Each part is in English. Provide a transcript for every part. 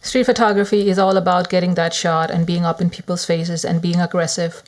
Street photography is all about getting that shot and being up in people's faces and being aggressive.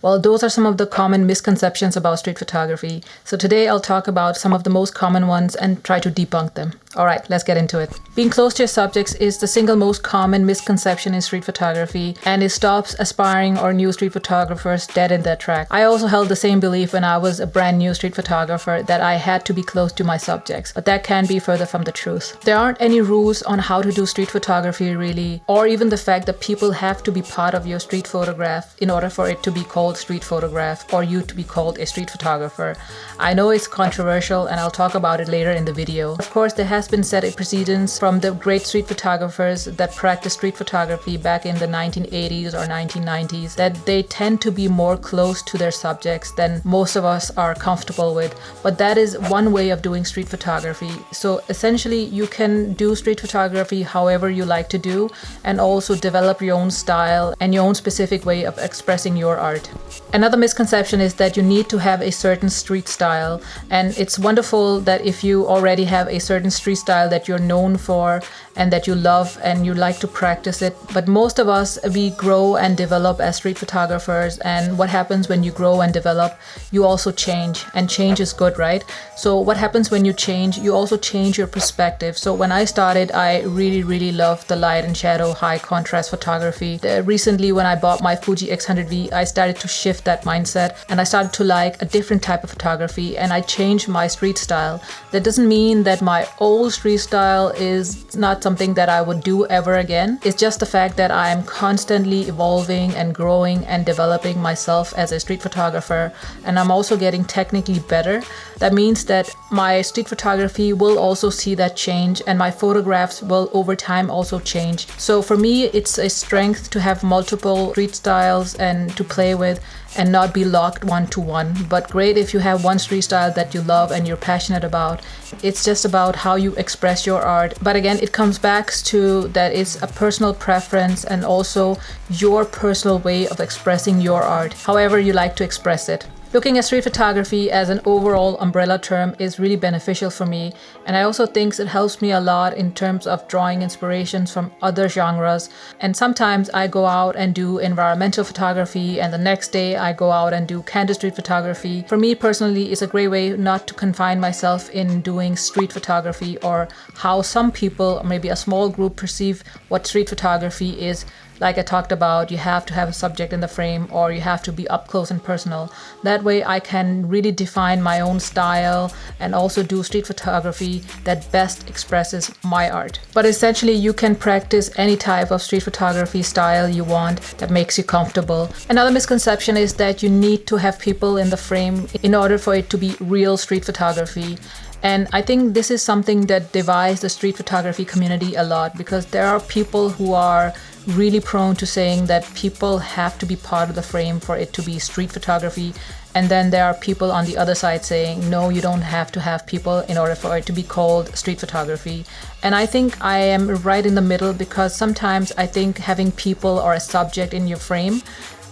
Well, those are some of the common misconceptions about street photography. So today I'll talk about some of the most common ones and try to debunk them. All right, let's get into it. Being close to your subjects is the single most common misconception in street photography, and it stops aspiring or new street photographers dead in their track. I also held the same belief when I was a brand new street photographer that I had to be close to my subjects, but that can be further from the truth. There aren't any rules on how to do street photography really, or even the fact that people have to be part of your street photograph in order for it to be called street photograph or you to be called a street photographer. I know it's controversial and I'll talk about it later in the video. Of course, there has been set a precedence from the great street photographers that practiced street photography back in the 1980s or 1990s that they tend to be more close to their subjects than most of us are comfortable with. But that is one way of doing street photography. So essentially you can do street photography however you like to do and also develop your own style and your own specific way of expressing your art. Another misconception is that you need to have a certain street style, and it's wonderful that if you already have a certain street style that you're known for and that you love and you like to practice it. But most of us, we grow and develop as street photographers, and what happens when you grow and develop, you also change, and change is good, right? So what happens when you change? You also change your perspective. So when I started, I really loved the light and shadow, high contrast photography. Recently, when I bought my Fuji X100V, I started to shift that mindset and I started to like a different type of photography, and I changed my street style. That doesn't mean that my old street style is not something that I would do ever again. It's just the fact that I am constantly evolving and growing and developing myself as a street photographer, and I'm also getting technically better. That means that my street photography will also see that change, and my photographs will over time also change. So for me, it's a strength to have multiple street styles and to play with and not be locked one to one. But great if you have one street style that you love and you're passionate about. It's just about how you express your art. But again, it comes back to that it's a personal preference and also your personal way of expressing your art, however you like to express it. Looking at street photography as an overall umbrella term is really beneficial for me, and I also think it helps me a lot in terms of drawing inspirations from other genres. And sometimes I go out and do environmental photography, and the next day I go out and do candid street photography. For me personally, it's a great way not to confine myself in doing street photography or how some people, or maybe a small group, perceive what street photography is. Like I talked about, you have to have a subject in the frame or you have to be up close and personal. That way I can really define my own style and also do street photography that best expresses my art. But essentially you can practice any type of street photography style you want that makes you comfortable. Another misconception is that you need to have people in the frame in order for it to be real street photography. And I think this is something that divides the street photography community a lot, because there are people who are really prone to saying that people have to be part of the frame for it to be street photography. And then there are people on the other side saying, no, you don't have to have people in order for it to be called street photography. And I think I am right in the middle, because sometimes I think having people or a subject in your frame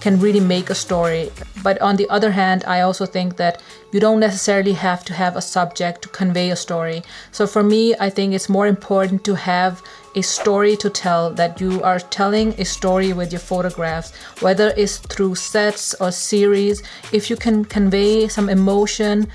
can really make a story. But on the other hand, I also think that you don't necessarily have to have a subject to convey a story. So for me, I think it's more important to have a story to tell, that you are telling a story with your photographs, whether it's through sets or series. If you can convey some emotion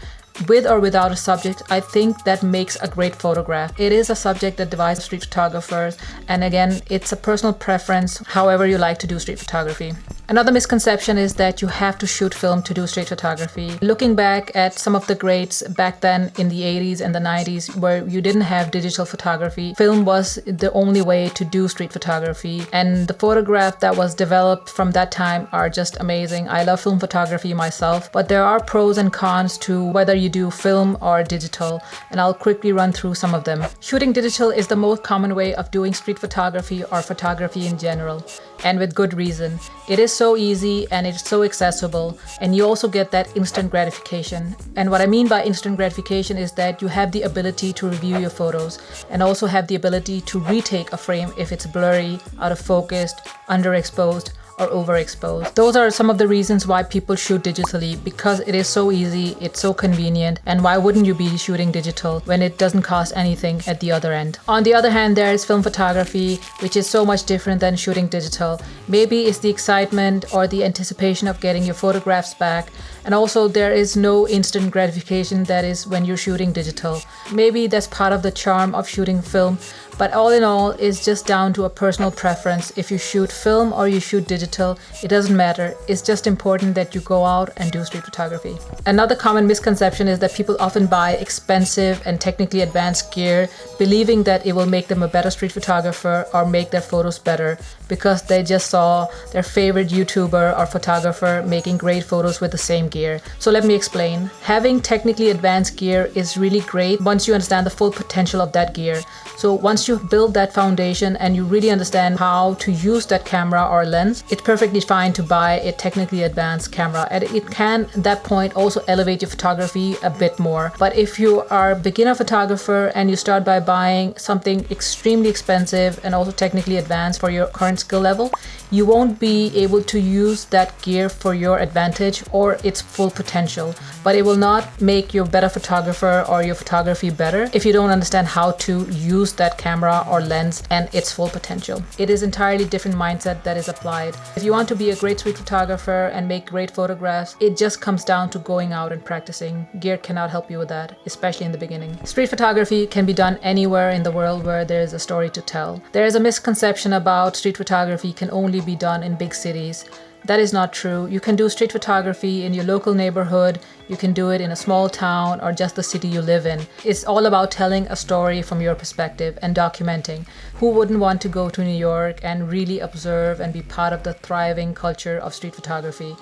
with or without a subject, I think that makes a great photograph. It is a subject that divides street photographers, and again, it's a personal preference, however you like to do street photography. Another misconception is that you have to shoot film to do street photography. Looking back at some of the greats back then in the 80s and the 90s, where you didn't have digital photography, film was the only way to do street photography. And the photograph that was developed from that time are just amazing. I love film photography myself, but there are pros and cons to whether you do film or digital, and I'll quickly run through some of them. Shooting digital is the most common way of doing street photography or photography in general, and with good reason. It is so easy and it's so accessible, and you also get that instant gratification. And what I mean by instant gratification is that you have the ability to review your photos and also have the ability to retake a frame if it's blurry, out of focus, underexposed, or overexposed. Those are some of the reasons why people shoot digitally, because it is so easy, it's so convenient, and why wouldn't you be shooting digital when it doesn't cost anything at the other end? On the other hand, there is film photography, which is so much different than shooting digital. Maybe it's the excitement or the anticipation of getting your photographs back, and also there is no instant gratification that is when you're shooting digital. Maybe that's part of the charm of shooting film, but all in all, it's just down to a personal preference. If you shoot film or you shoot digital, it doesn't matter. It's just important that you go out and do street photography. Another common misconception is that people often buy expensive and technically advanced gear, believing that it will make them a better street photographer or make their photos better because they just saw their favorite YouTuber or photographer making great photos with the same gear. So let me explain. Having technically advanced gear is really great once you understand the full potential of that gear. So once you build that foundation and you really understand how to use that camera or lens, it's perfectly fine to buy a technically advanced camera, and it can at that point also elevate your photography a bit more. But if you are a beginner photographer and you start by buying something extremely expensive and also technically advanced for your current skill level, you won't be able to use that gear for your advantage or its full potential. But it will not make you a better photographer or your photography better if you don't understand how to use that camera or lens and its full potential. It is entirely different mindset that is applied. If you want to be a great street photographer and make great photographs, it just comes down to going out and practicing. Gear cannot help you with that, especially in the beginning. Street photography can be done anywhere in the world where there is a story to tell. There is a misconception about street photography can only be done in big cities. That is not true. You can do street photography in your local neighborhood, you can do it in a small town or just the city you live in. It's all about telling a story from your perspective and documenting. Who wouldn't want to go to New York and really observe and be part of the thriving culture of street photography?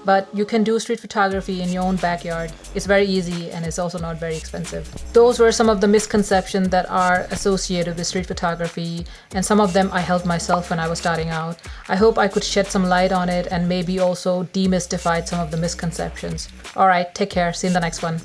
But you can do street photography in your own backyard. It's very easy and it's also not very expensive. Those were some of the misconceptions that are associated with street photography, and some of them I held myself when I was starting out. I hope I could shed some light on it and maybe also demystify some of the misconceptions. Alright, take care. See you in the next one.